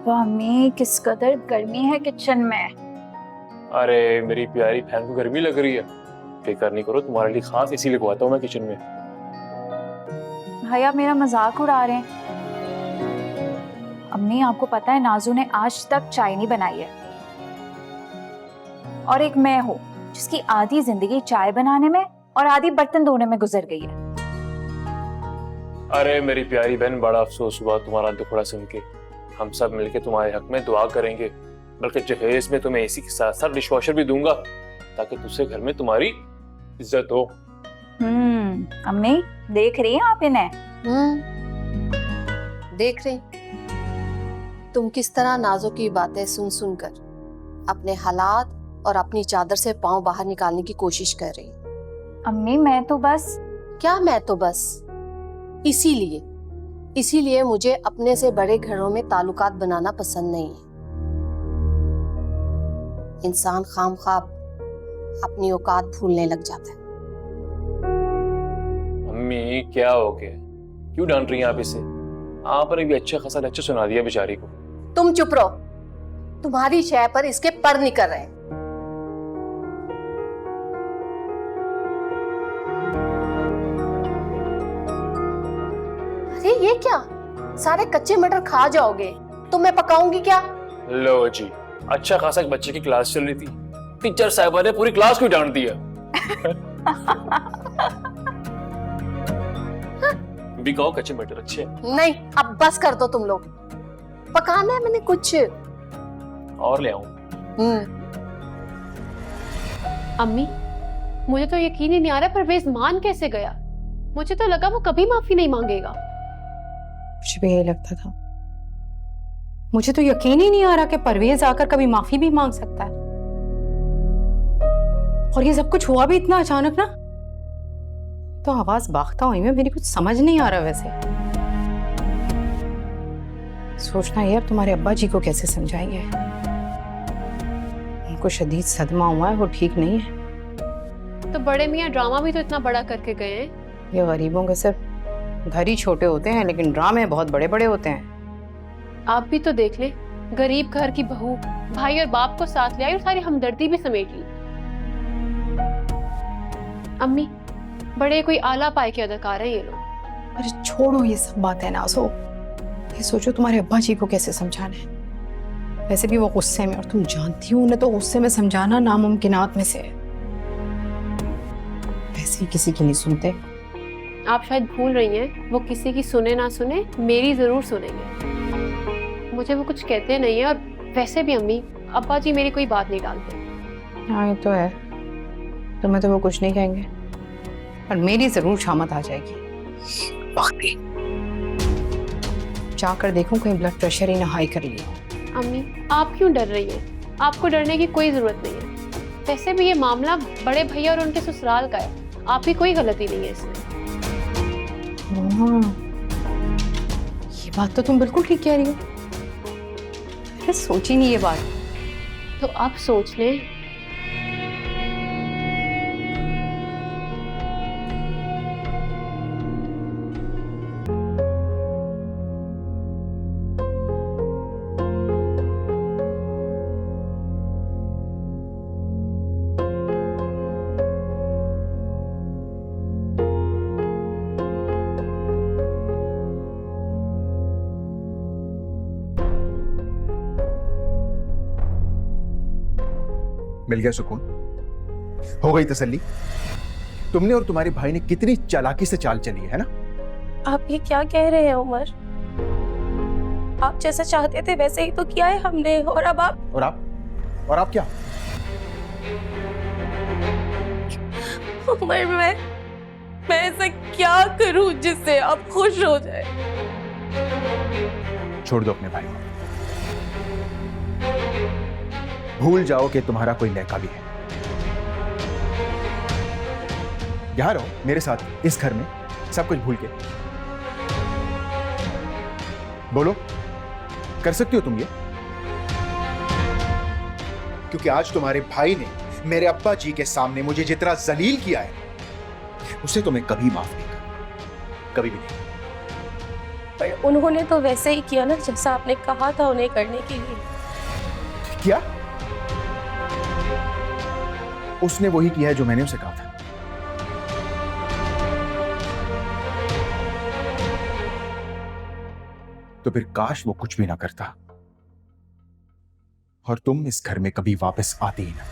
Mummy किस कदर गर्मी है किचन में। अरे मेरी प्यारी बहन को गर्मी लग रही है, फिक्र नहीं करो, तुम्हारे लिए खास इसी लगवाता हूँ मैं किचन में। भैया मेरा मजाक उड़ा रहे हैं। अम्मी आपको पता है नाजू ने आज तक चाय नहीं बनाई है, और एक मैं हूँ जिसकी आधी जिंदगी चाय बनाने में और आधी बर्तन धोने में गुजर गई है। अरे मेरी प्यारी बहन, बड़ा अफसोस हुआ तुम्हारा दुखड़ा सुन के। हम सब मिलके तुम्हारे हक में दुआ करेंगे, बल्कि जहेज में तुम्हें एसी के साथ साथ डिशवॉशर भी दूंगा ताकि तुझसे घर में तुम्हारी इज्जत हो। अम्मी देख रही हैं आप इन्हें? देख रही। तुम किस तरह नाजो की बातें सुन सुनकर अपने हालात और अपनी चादर से पांव बाहर निकालने की कोशिश कर रही। अम्मी मैं तो बस इसीलिए मुझे अपने से बड़े घरों में ताल्लुकात बनाना पसंद नहीं है। इंसान खामख्वाह अपनी औकात भूलने लग जाता है। अम्मी क्या हो गया, क्यों डांट रही हैं आप इसे? आपने भी अच्छा खासा लेक्चर सुना दिया बेचारी को। तुम चुप रहो, तुम्हारी शय पर इसके पर नहीं कर रहे। अरे ये क्या, सारे कच्चे मटर खा जाओगे तो मैं पकाऊंगी क्या? लो जी, अच्छा खासा एक बच्चे की क्लास चल रही थी, टीचर साहबा ने पूरी क्लास को ही डांट दिया। भी कहो कच्चे मटर अच्छे हैं। नहीं, अब बस कर दो तुम लोग, पकाना है मैंने कुछ और ले आऊं? अम्मी मुझे तो यकीन ही नहीं आ रहा परवेज मान कैसे गया। मुझे तो लगा वो कभी माफी नहीं मांगेगा। मुझे भी यही लगता था। मुझे तो यकीन ही नहीं आ रहा कि परवेज आकर कभी माफी भी मांग सकता है। और ये सब कुछ हुआ भी इतना अचानक ना, तो आवाज बाख्ता हुई में मेरी कुछ समझ नहीं आ रहा। वैसे सोचना है अब तुम्हारे अब्बा जी को कैसे समझाएंगे। उनको शदीद सदमा हुआ है, वो ठीक नहीं है। तो बड़े मियाँ ड्रामा भी तो इतना बड़ा करके गए हैं। ये गरीबों के सिर्फ घर ही छोटे होते हैं, लेकिन ड्रामे बहुत बड़े बड़े होते हैं। आप भी तो देख ले, गरीब घर की बहू भाई और बाप को साथ ले आई और सारी हमदर्दी भी समेट ली। अम्मी बड़े कोई आला पाए के अदाकार हैं ये लोग। अरे छोड़ो ये सब बातें नाज़ो, ये सोचो तुम्हारे अब्बा जी को कैसे समझाना है। वैसे भी वो गुस्से में, और तुम जानती हो उन्हें तो गुस्से में समझाना नामुमकिनात में से है। वैसे ही किसी की नहीं सुनते। आप शायद भूल रही हैं, वो किसी की सुने ना सुने मेरी जरूर सुनेंगे। मुझे वो कुछ कहते नहीं है, और वैसे भी अम्मी अब्बा जी मेरी कोई बात नहीं टालते। हाँ ये तो है, तुम्हें तो वो कुछ नहीं कहेंगे, पर मेरी जरूर शामत आ जाएगी। जाकर देखूं कहीं ब्लड प्रेशर ही ना हाई कर लिया। अम्मी आप क्यों डर रही हैं? आपको डरने की कोई जरूरत नहीं है। वैसे भी ये मामला बड़े भैया और उनके ससुराल का है, आपकी कोई गलती नहीं है इसमें। ये बात तो तुम बिल्कुल ठीक कह रही हो। मैंने सोची नहीं ये बात। तो आप सोच लें। मिल गया सुकून, हो गई तसल्ली। तुमने और तुम्हारे भाई ने कितनी चालाकी से चाल चली है ना। आप ये क्या कह रहे हैं उमर? आप जैसा चाहते थे वैसे ही तो किया है हमने, और अब आप क्या? उमर मैं ऐसा क्या करूं जिससे आप खुश हो जाए? छोड़ दो अपने भाई को, भूल जाओ कि तुम्हारा कोई लड़का भी है। यहां रहो मेरे साथ इस घर में, सब कुछ भूल के। बोलो, कर सकती हो तुम ये? क्योंकि आज तुम्हारे भाई ने मेरे अब्बा जी के सामने मुझे जितना जलील किया है, उसे तो मैं कभी माफ नहीं करूंगा, कभी भी नहीं। पर उन्होंने तो वैसे ही किया ना जैसा आपने कहा था उन्हें करने के लिए। क्या? उसने वही किया है जो मैंने उसे कहा था। तो फिर काश वो कुछ भी ना करता और तुम इस घर में कभी वापस आती ही ना।